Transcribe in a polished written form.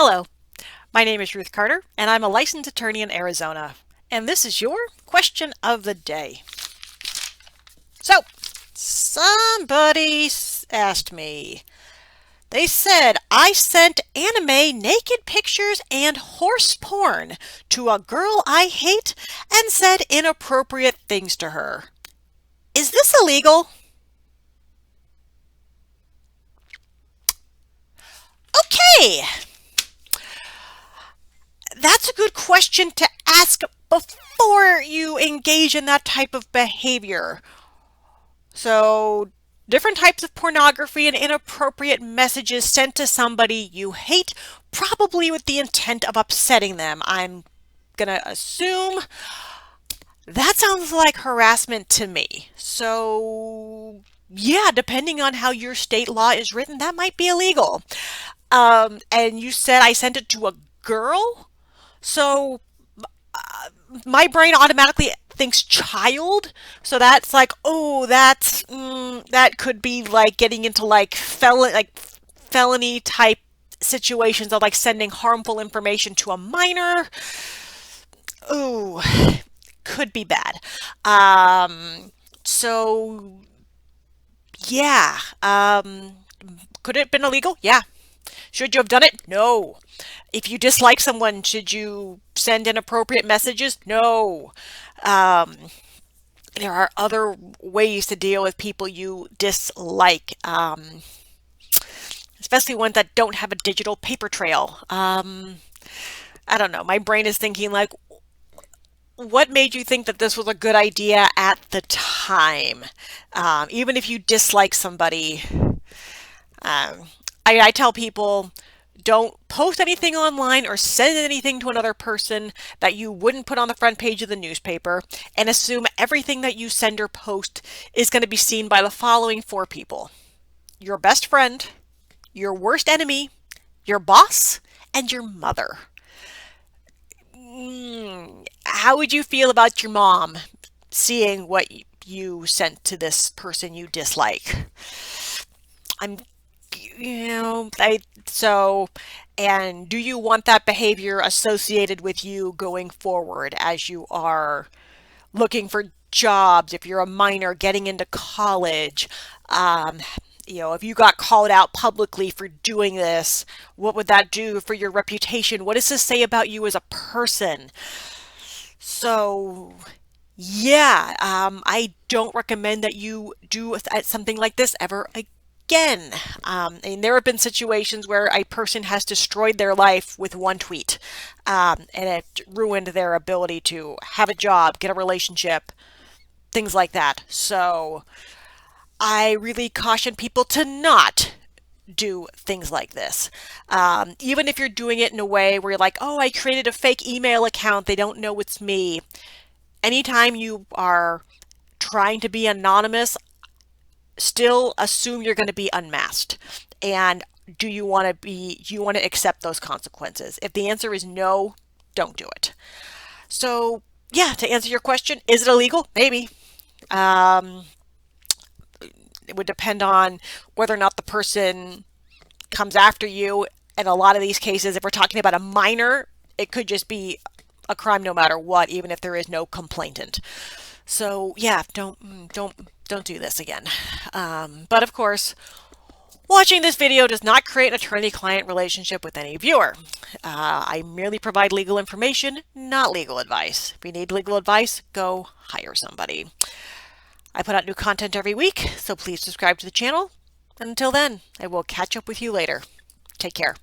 Hello, my name is Ruth Carter, and I'm a licensed attorney in Arizona. And this is your question of the day. So, somebody asked me, they said I sent anime naked pictures and horse porn to a girl I hate and said inappropriate things to her. Is this illegal? Okay, that's a good question to ask before you engage in that type of behavior. So, different types of pornography and inappropriate messages sent to somebody you hate, probably with the intent of upsetting them. I'm gonna assume that sounds like harassment to me. So, yeah, depending on how your state law is written, that might be illegal. And you said I sent it to a girl? So my brain automatically thinks child, so that's like, oh, that could be like getting into like felony type situations of like sending harmful information to a minor. Ooh, could be bad. So yeah, could it have been illegal? Yeah. Should you have done it? No. If you dislike someone, should you send inappropriate messages? No. Um, there are other ways to deal with people you dislike, especially ones that don't have a digital paper trail. I don't know. My brain is thinking like, what made you think that this was a good idea at the time? Even if you dislike somebody, I tell people, don't post anything online or send anything to another person that you wouldn't put on the front page of the newspaper, and assume everything that you send or post is going to be seen by the following four people: your best friend, your worst enemy, your boss, and your mother. How would you feel about your mom seeing what you sent to this person you dislike? I'm I so and do you want that behavior associated with you going forward as you are looking for jobs, if you're a minor getting into college? um, if you got called out publicly for doing this, what would that do for your reputation? What does this say about you as a person? So yeah, I don't recommend that you do something like this ever again. And there have been situations where a person has destroyed their life with one tweet, and it ruined their ability to have a job, get a relationship, things like that. So I really caution people to not do things like this. Even if you're doing it in a way where you're like, oh, I created a fake email account, they don't know it's me. Anytime you are trying to be anonymous, still assume you're going to be unmasked. And do you want to accept those consequences? If the answer is no, don't do it. So, yeah, to answer your question, is it illegal? Maybe. Um, it would depend on whether or not the person comes after you. In a lot of these cases, if we're talking about a minor, it could just be a crime no matter what, even if there is no complainant. So yeah, don't do this again. But of course, watching this video does not create an attorney-client relationship with any viewer. I merely provide legal information, not legal advice. If you need legal advice, go hire somebody. I put out new content every week, so please subscribe to the channel. And until then, I will catch up with you later. Take care.